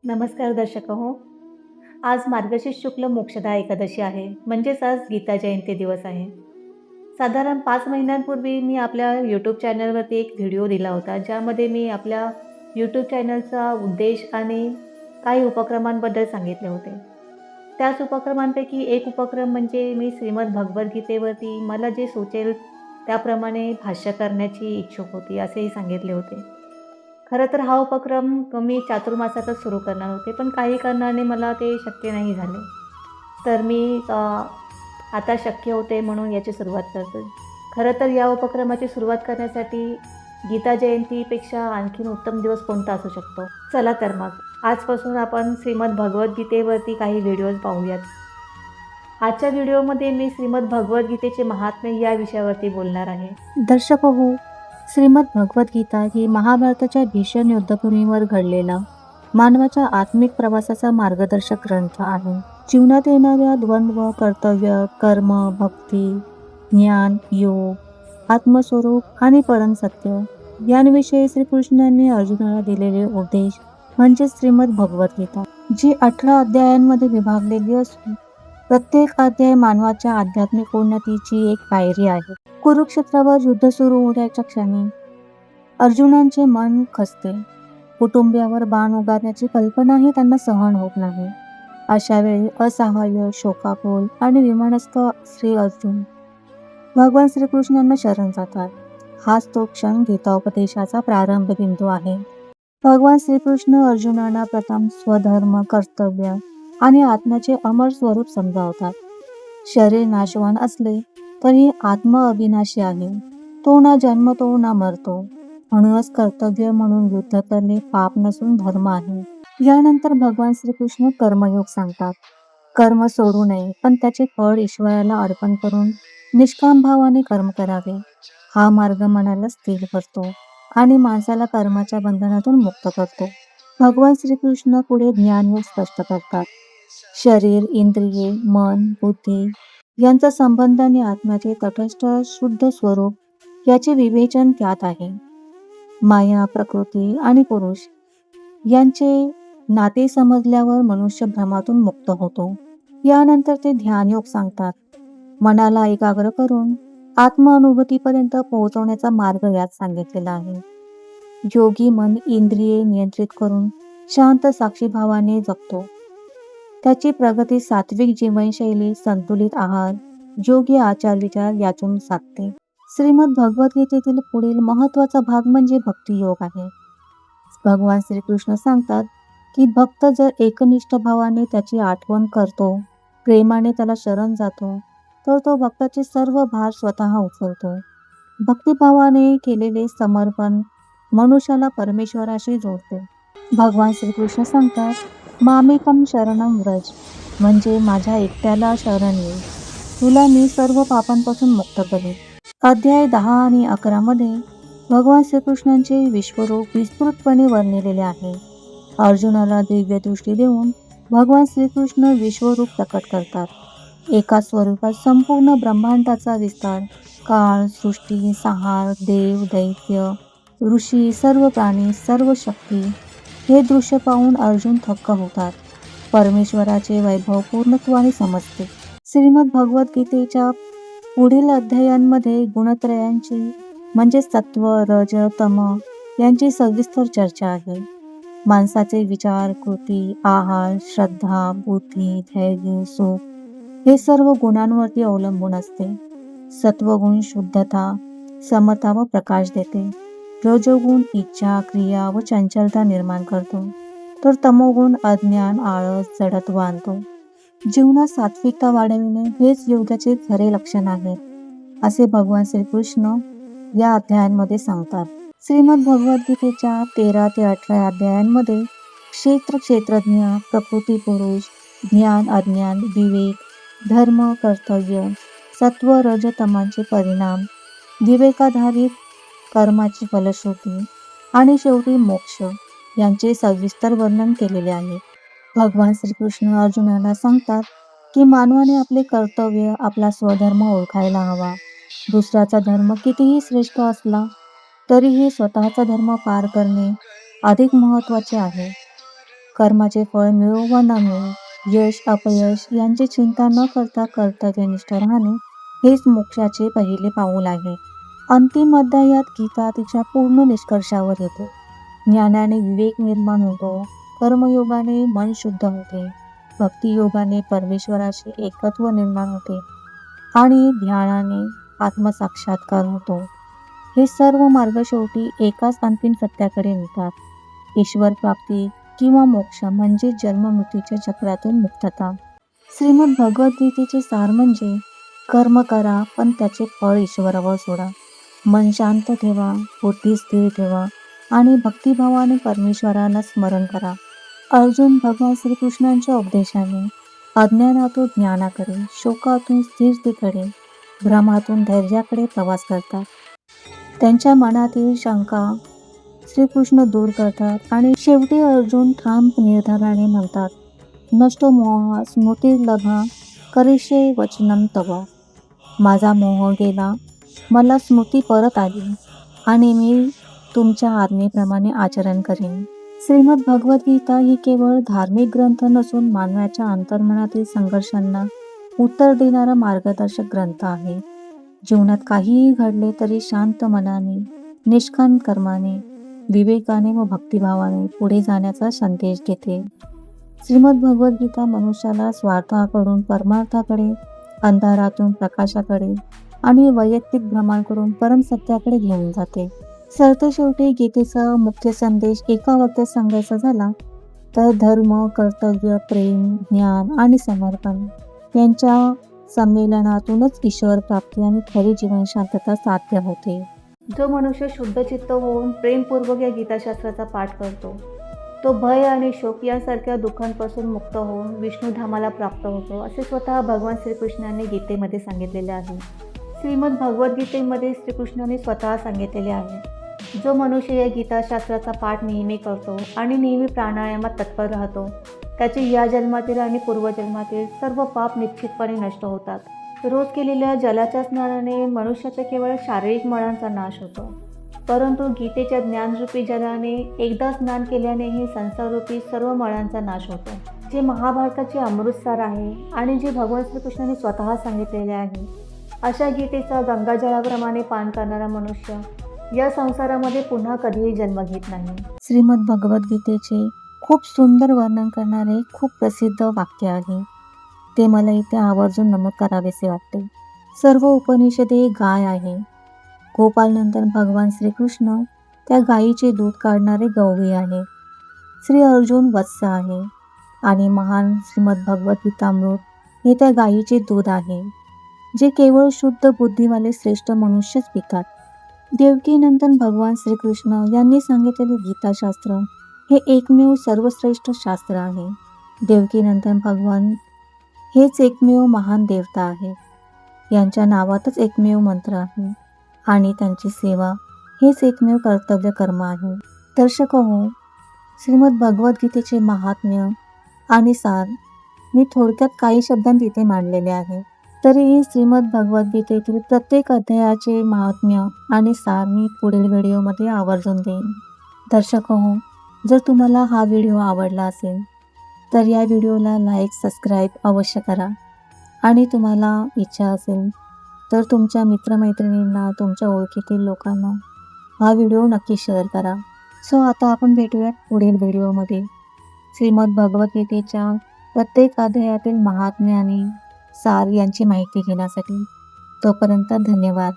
नमस्कार दर्शक हो. आज मार्गशीर्ष शुक्ल मोक्षदा एकादशी आहे. म्हणजेच आज गीता जयंती दिवस आहे. साधारण 5 महिन्यांपूर्वी मी आपल्या YouTube चॅनलवरती एक व्हिडिओ दिला होता, ज्यामध्ये मी आपल्या YouTube चॅनलचा उद्देश आणि काही उपक्रमांबद्दल सांगितले होते. त्याच उपक्रमांपैकी एक उपक्रम म्हणजे मी श्रीमद भगवद्गीतेवरती मला जे सुचेल त्याप्रमाणे भाष्य करण्याची इच्छुक होती, असेही सांगितले होते. खरं तर हा उपक्रम मी चातुर्मासातच सुरू करणार होते, पण काही कारणाने मला ते शक्य नाही झाले. तर मी आता शक्य होते म्हणून याची सुरुवात करते. खरं तर या उपक्रमाची सुरुवात करण्यासाठी गीता जयंतीपेक्षा आणखीन उत्तम दिवस कोणता असू शकतो? चला तर मग आजपासून आपण श्रीमद भगवद्गीतेवरती काही व्हिडिओज पाहूयात. आजच्या व्हिडिओमध्ये मी श्रीमद भगवद्गीतेचे महात्म्य या विषयावरती बोलणार आहे. दर्शक हो, श्रीमद भगवद्गीता ही महाभारताच्या भीषण युद्धभूमीवर घडलेला मानवाच्या आत्मिक प्रवासाचा मार्गदर्शक ग्रंथ आहे. जीवनात येणाऱ्या द्वंद्व, कर्तव्य, कर्म, भक्ती, ज्ञान, योग, आत्मस्वरूप आणि परमसत्य यांविषयी श्रीकृष्णांनी अर्जुनाला दिलेले उपदेश म्हणजे श्रीमद भगवद्गीता, जी 18 अध्यायांमध्ये विभागलेली असून प्रत्येक अध्याय मानवाच्या आध्यात्मिक उन्नतीची एक पायरी आहे. कुरुक्षेत्रावर युद्ध सुरू होण्याच्या क्षणी अर्जुनांचे मन खचते. कुटुंबियावर बाण उगारण्याची कल्पनाही त्यांना सहन होत नाही. अशा वेळी असहाय्य, शोकाकुल आणि विमनस्क श्री अर्जुन भगवान श्रीकृष्णांना शरण जातात. हाच तो क्षण गीताोपदेशाचा प्रारंभ बिंदू आहे. भगवान श्रीकृष्ण अर्जुनांना प्रथम स्वधर्म, कर्तव्य आणि आत्म्याचे अमर स्वरूप समजावतात. शरीर नाशवान असले तरी आत्मा अविनाशी आहे. तो ना जन्मतो ना मरतो. म्हणूनच कर्तव्य म्हणून युद्ध करणे पाप नसून धर्म आहे. यानंतर भगवान श्रीकृष्ण कर्मयोग सांगतात. कर्म सोडू नये, पण त्याचे फळ ईश्वराला अर्पण करून निष्काम भावाने कर्म करावे. हा मार्ग मनाला स्थिर करतो आणि माणसाला कर्माच्या बंधनातून मुक्त करतो. भगवान श्रीकृष्ण पुढे ज्ञानयोग स्पष्ट करतात. शरीर, इंद्रिये, मन, बुद्धी यांचा संबंध आणि आत्म्याचे तटस्थ शुद्ध स्वरूप याचे विवेचन त्यात आहे. माया, प्रकृती आणि पुरुष यांचे नाते समजल्यावर मनुष्य भ्रमातून मुक्त होतो. यानंतर ते ध्यानयोग सांगतात. मनाला एकाग्र करून आत्मअनुभूतीपर्यंत पोहोचवण्याचा मार्ग यात सांगितलेला आहे. योगी मन इंद्रिये नियंत्रित करून शांत साक्षीभावाने जगतो. त्याची प्रगती सात्विक जीवनशैली, संतुलित आहार, योग्य आचार विचार यातून साधते. श्रीमद भगवद्गीतेतील पुढील महत्वाचा भाग म्हणजे भक्तियोग आहे. भगवान श्रीकृष्ण सांगतात की भक्त जर एकनिष्ठ भावाने त्याची आठवण करतो, प्रेमाने त्याला शरण जातो, तर तो भक्ताचे सर्व भार स्वतः उचलतो. भक्तिभावाने केलेले समर्पण मनुष्याला परमेश्वराशी जोडते. भगवान श्रीकृष्ण सांगतात, मामेकम शरणम व्रज, म्हणजे माझ्या एकट्याला शरण ये, तुला मी सर्व पापांपासून मुक्त करेन. अध्याय 10 आणि 11 मध्ये भगवान श्रीकृष्णांचे विश्वरूप विस्तृतपणे वर्णिलेले आहे. अर्जुनाला दिव्य दृष्टी देऊन भगवान श्रीकृष्ण विश्वरूप प्रकट करतात. एका स्वरूपात संपूर्ण ब्रह्मांडाचा विस्तार, काळ, सृष्टी, संहार, देव, दैत्य, ऋषी, सर्व प्राणी, सर्व शक्ती हे दृश्य पाहून अर्जुन थक्क होतात. परमेश्वराचे वैभव पूर्णत्वाने समजते. श्रीमद भगवद्गीतेच्या पुढील अध्यायांमध्ये गुणत्रयांची म्हणजे सत्व, रज, तम यांची सविस्तर चर्चा आहे. माणसाचे विचार, कृती, आहार, श्रद्धा, बुद्धी, धैर्य, सुख हे सर्व गुणांवरती अवलंबून असते. सत्वगुण शुद्धता, समता व प्रकाश देते. रजोगुण इच्छा, क्रिया व चंचलता निर्माण करतो. तर तमोगुण अज्ञान, आळस, जडत्व आणतो. जीवनात सात्विकता वाढविणे हेच योगाचे खरे लक्षण आहे, असे भगवान श्रीकृष्ण या अध्यायांमध्ये सांगतात. श्रीमद भगवद्गीतेच्या 13 ते 18 अध्यायांमध्ये क्षेत्र, क्षेत्रज्ञ, प्रकृती, पुरुष, ज्ञान, अज्ञान, विवेक, धर्म, कर्तव्य, सत्व, रज, तमांचे परिणाम, विवेकाधारित कर्माची फलश्रुती आणि शेवटी मोक्ष यांचे सविस्तर वर्णन केलेले आहे. भगवान श्रीकृष्ण अर्जुनाला सांगतात की मानवाने आपले कर्तव्य, आपला स्वधर्म ओळखायला हवा. दुसऱ्याचा धर्म कितीही श्रेष्ठ असला तरीही स्वतःचा धर्म पार करणे अधिक महत्त्वाचे आहे. कर्माचे फळ मिळो वा न मिळो, यश अपयश यांची चिंता न करता कर्तव्यनिष्ठ राहणे हेच मोक्षाचे पहिले पाऊल आहे. अंतिम अध्यायात गीता तिच्या पूर्ण निष्कर्षावर येते. ज्ञानाने विवेक निर्माण होतो, कर्मयोगाने मन शुद्ध होते, भक्तियोगाने परमेश्वराशी एकत्व निर्माण होते आणि ध्यानाने आत्मसाक्षात्कार होतो. हे सर्व मार्ग शेवटी एकाच अंतिम सत्याकडे नेतात, ईश्वर प्राप्ती किंवा मोक्ष म्हणजे जन्ममृत्यूच्या चक्रातून मुक्तता. श्रीमद भगवद्गीतेचे सार म्हणजे कर्म करा पण त्याचे फळ ईश्वरावर सोडा. मन शांत ठेवा, बुद्धी स्थिर ठेवा आणि भक्तिभावाने परमेश्वराला स्मरण करा. अर्जुन भगवान श्रीकृष्णांच्या उपदेशाने अज्ञानातून ज्ञानाकडे, शोकातून स्थिरतेकडे, भ्रमातून धैर्याकडे प्रवास करतात. त्यांच्या मनातील शंका श्रीकृष्ण दूर करतात आणि शेवटी अर्जुन ठाम निर्धाराने म्हणतात, नष्टो मोह स्मृतिर्लभा करिष्ये वचनं तव. माझा मोह गेला, मला स्मृती परत आली आणि मी तुमच्या आज्ञेप्रमाणे आचरण करेन. श्रीमद भगवद्गीता ही केवळ धार्मिक ग्रंथ नसून मानवाच्या अंतर्मनातील संघर्षांना उत्तर देणारा मार्गदर्शक ग्रंथ आहे. जीवनात काहीही घडले तरी शांत मनाने, निष्काम कर्माने, विवेकाने व भक्तिभावाने पुढे जाण्याचा संदेश देते. श्रीमद भगवद्गीता मनुष्याला स्वार्थाकडून परमार्थाकडे, अंधारातून प्रकाशाकडे आणि वैयक्तिक भ्रमांकडून परमसत्याकडे घेऊन जाते. सरतेशेवटी गीतेचा मुख्य संदेश एका वाक्यात सांगायचा झाला तर धर्म, कर्तव्य, प्रेम, ज्ञान आणि समर्पण यांच्या संमेलनातूनच ईश्वर प्राप्ती आणि खरी जीवन शांतता साध्य होते. जो मनुष्य शुद्ध चित्त होऊन प्रेमपूर्वक या गीताशास्त्राचा पाठ करतो, तो भय आणि शोक यासारख्या दुःखांपासून मुक्त होऊन विष्णुधामाला प्राप्त होतो, असे स्वतः भगवान श्रीकृष्णाने गीतेमध्ये सांगितलेले आहे. श्रीमद भगवद्गीतेमध्ये श्रीकृष्णाने स्वतः सांगितलेले आहे, जो मनुष्य या गीताशास्त्राचा पाठ नेहमी करतो आणि नेहमी प्राणायामात तत्पर राहतो, त्याचे या जन्मातील आणि पूर्वजन्मातील सर्व पाप निश्चितपणे नष्ट होतात. रोज केलेल्या जलाच्या स्नानाने मनुष्याच्या केवळ शारीरिक मळांचा नाश होतो, परंतु गीतेच्या ज्ञानरूपी जलाने एकदा स्नान केल्यानेही संसाररूपी सर्व मळांचा नाश होतो. जे महाभारताचे अमृतसार आहे आणि जे भगवान श्रीकृष्णाने स्वतः सांगितलेले आहे, अशा गीतेचा गंगाजळाप्रमाणे पान करणारा मनुष्य या संसारामध्ये पुन्हा कधीही जन्म घेत नाही. श्रीमद भगवद्गीतेचे खूप सुंदर वर्णन करणारे खूप प्रसिद्ध वाक्य आहे, ते मला इथे आवर्जून नमूद करावेसे वाटते. सर्व उपनिषदे गाय आहे. गोपालनंतर भगवान श्रीकृष्ण त्या गायीचे दूध काढणारे गवळी आहे. श्री अर्जुन वत्स आहे आणि महान श्रीमद भगवद्गीतामृत हे त्या गायीचे दूध आहे, जे केवळ शुद्ध बुद्धीवाले श्रेष्ठ मनुष्यच पितात. देवकीनंतर भगवान श्रीकृष्ण यांनी सांगितलेले गीताशास्त्र हे एकमेव सर्वश्रेष्ठ शास्त्र आहे. देवकीनंतर भगवान हेच एकमेव महान देवता आहे. यांच्या नावातच एकमेव मंत्र आहे आणि त्यांची सेवा हेच एकमेव कर्तव्य कर्म आहे. दर्शको, श्रीमद भगवद्गीतेचे महात्म्य आणि सार मी थोडक्यात काही शब्दांत इथे मांडलेले आहे. तरीही श्रीमद भगवद्गीतेतील प्रत्येक अध्यायाचे महात्म्य आणि सार मी पुढील व्हिडिओमध्ये आवर्जून देईन. दर्शको, जर तुम्हाला हा व्हिडिओ आवडला असेल तर या व्हिडिओला लाईक, सबस्क्राईब अवश्य करा आणि तुम्हाला इच्छा असेल तर तुमच्या मित्रमैत्रिणींना, तुमच्या ओळखीतील लोकांना हा व्हिडिओ नक्की शेअर करा. सो आता आपण भेटूयात पुढील व्हिडिओमध्ये श्रीमद भगवद्गीतेच्या प्रत्येक अध्यायातील महात्म्य आणि सार यांची माहिती घेण्यासाठी. तोपर्यंत धन्यवाद.